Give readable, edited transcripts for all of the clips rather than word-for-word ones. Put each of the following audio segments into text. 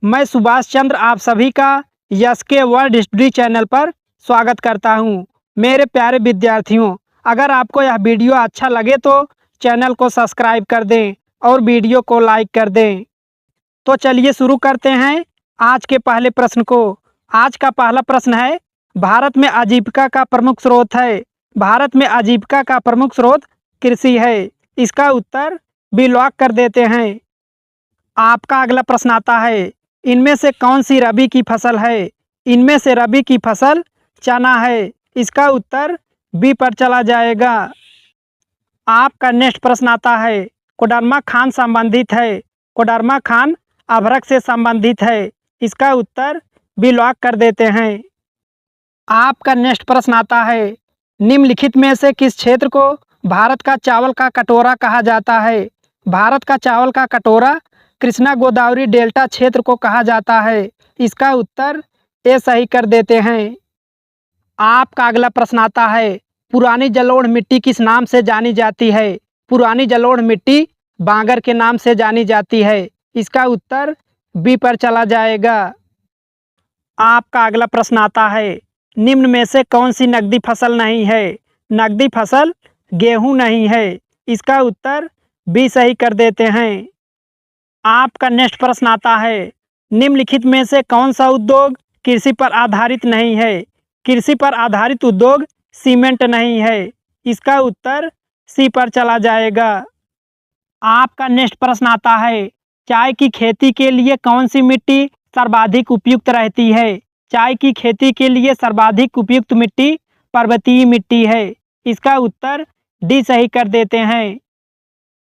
मैं सुभाष चंद्र आप सभी का यस के वर्ल्ड हिस्ट्री चैनल पर स्वागत करता हूं। मेरे प्यारे विद्यार्थियों, अगर आपको यह वीडियो अच्छा लगे तो चैनल को सब्सक्राइब कर दें और वीडियो को लाइक कर दें। तो चलिए शुरू करते हैं आज के पहले प्रश्न को। आज का पहला प्रश्न है, भारत में आजीविका का प्रमुख स्रोत है। भारत में आजीविका का प्रमुख स्रोत कृषि है। इसका उत्तर बी लॉक कर देते हैं। आपका अगला प्रश्न आता है, इनमें से कौन सी रबी की फसल है। इनमें से रबी की फसल चना है। इसका उत्तर बी पर चला जाएगा। आपका नेक्स्ट प्रश्न आता है, कोडरमा खान संबंधित है। कोडरमा खान अभ्रक से संबंधित है। इसका उत्तर बी लॉक कर देते हैं। आपका नेक्स्ट प्रश्न आता है, निम्नलिखित में से किस क्षेत्र को भारत का चावल का कटोरा कहा जाता है। भारत का चावल का कटोरा कृष्णा गोदावरी डेल्टा क्षेत्र को कहा जाता है। इसका उत्तर ए सही कर देते हैं। आपका अगला प्रश्न आता है, पुरानी जलोढ़ मिट्टी किस नाम से जानी जाती है। पुरानी जलोढ़ मिट्टी बांगर के नाम से जानी जाती है। इसका उत्तर बी पर चला जाएगा। आपका अगला प्रश्न आता है, निम्न में से कौन सी नकदी फसल नहीं है। नकदी फसल गेहूं नहीं है। इसका उत्तर बी सही कर देते हैं। आपका नेक्स्ट प्रश्न आता है, निम्नलिखित में से कौन सा उद्योग कृषि पर आधारित नहीं है। कृषि पर आधारित उद्योग सीमेंट नहीं है। इसका उत्तर सी पर चला जाएगा। आपका नेक्स्ट प्रश्न आता है, चाय की खेती के लिए कौन सी मिट्टी सर्वाधिक उपयुक्त रहती है। चाय की खेती के लिए सर्वाधिक उपयुक्त मिट्टी पर्वतीय मिट्टी है। इसका उत्तर डी सही कर देते हैं।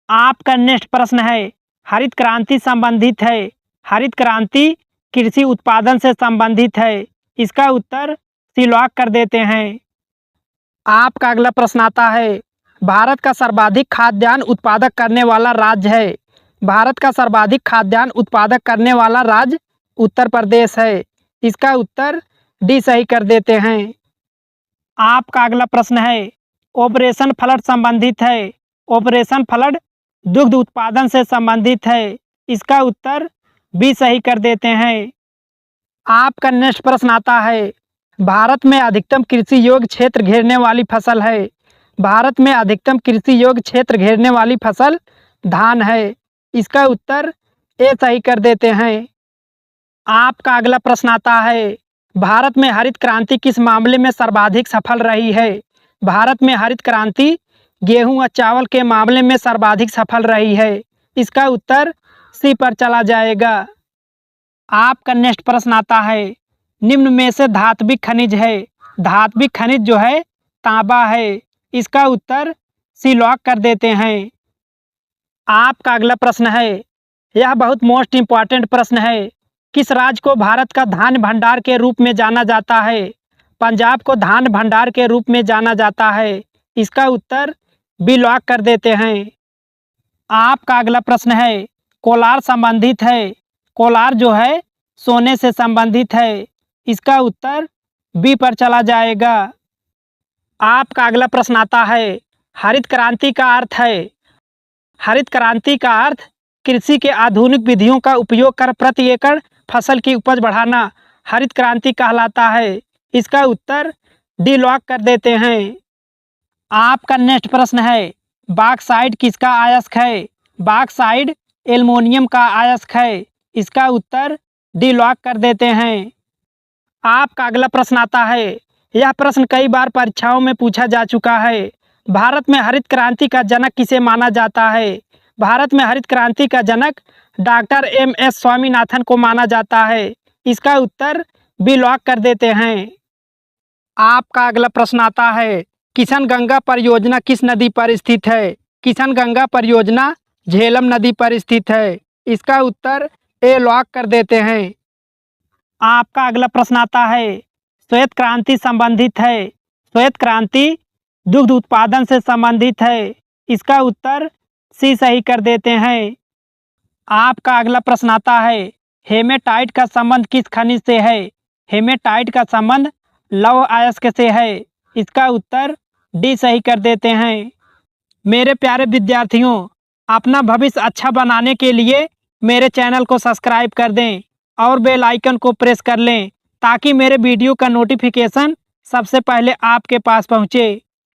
आपका नेक्स्ट प्रश्न है, हरित क्रांति संबंधित है। हरित क्रांति कृषि उत्पादन से संबंधित है। इसका उत्तर सी लॉक कर देते हैं। आपका अगला प्रश्न आता है, भारत का सर्वाधिक खाद्यान्न उत्पादक करने वाला राज्य है। भारत का सर्वाधिक खाद्यान्न उत्पादक करने वाला राज्य उत्तर प्रदेश है। इसका उत्तर डी सही कर देते हैं। आपका अगला प्रश्न है, ऑपरेशन फ्लड संबंधित है। ऑपरेशन फ्लड दुग्ध उत्पादन से संबंधित है। इसका उत्तर बी सही कर देते हैं। आपका नेक्स्ट प्रश्न आता है, भारत में अधिकतम कृषि योग्य क्षेत्र घेरने वाली फसल है। भारत में अधिकतम कृषि योग्य क्षेत्र घेरने वाली फसल धान है। इसका उत्तर ए सही कर देते हैं। आपका अगला प्रश्न आता है, भारत में हरित क्रांति किस मामले में सर्वाधिक सफल रही है। भारत में हरित क्रांति गेहूं और चावल के मामले में सर्वाधिक सफल रही है। इसका उत्तर सी पर चला जाएगा। आपका नेक्स्ट प्रश्न आता है, निम्न में से धात्विक खनिज है। धात्विक खनिज जो है तांबा है। इसका उत्तर सी लॉक कर देते हैं। आपका अगला प्रश्न है, यह बहुत मोस्ट इम्पॉर्टेंट प्रश्न है, किस राज्य को भारत का धान्य भंडार के रूप में जाना जाता है। पंजाब को धान्य भंडार के रूप में जाना जाता है। इसका उत्तर बी लॉक कर देते हैं। आपका अगला प्रश्न है, कोलार संबंधित है। कोलार जो है सोने से संबंधित है। इसका उत्तर बी पर चला जाएगा। आपका अगला प्रश्न आता है, हरित क्रांति का अर्थ है। हरित क्रांति का अर्थ कृषि के आधुनिक विधियों का उपयोग कर प्रति एकड़ फसल की उपज बढ़ाना हरित क्रांति कहलाता है। इसका उत्तर डी लॉक कर देते हैं। आपका नेक्स्ट प्रश्न है, बॉक्साइट किसका अयस्क है। बॉक्साइट एल्युमिनियम का अयस्क है। इसका उत्तर डी लॉक कर देते हैं। आपका अगला प्रश्न आता है, यह प्रश्न कई बार परीक्षाओं में पूछा जा चुका है, भारत में हरित क्रांति का जनक किसे माना जाता है। भारत में हरित क्रांति का जनक डॉक्टर एम.एस. स्वामीनाथन को माना जाता है। इसका उत्तर बी लॉक कर देते हैं। आपका अगला प्रश्न आता है, किशन गंगा परियोजना किस नदी पर स्थित है। किशन गंगा परियोजना झेलम नदी पर स्थित है। इसका उत्तर ए लॉक कर देते हैं। आपका अगला प्रश्न आता है, श्वेत क्रांति संबंधित है। श्वेत क्रांति दुग्ध उत्पादन से संबंधित है। इसका उत्तर सी सही कर देते हैं। आपका अगला प्रश्न आता है, हेमेटाइट का संबंध किस खनिज से है। हेमेटाइट का संबंध लौह अयस्क से है। इसका उत्तर डी सही कर देते हैं। मेरे प्यारे विद्यार्थियों, अपना भविष्य अच्छा बनाने के लिए मेरे चैनल को सब्सक्राइब कर दें। और बेल आइकन को प्रेस कर लें ताकि मेरे वीडियो का नोटिफिकेशन सबसे पहले आपके पास पहुंचे।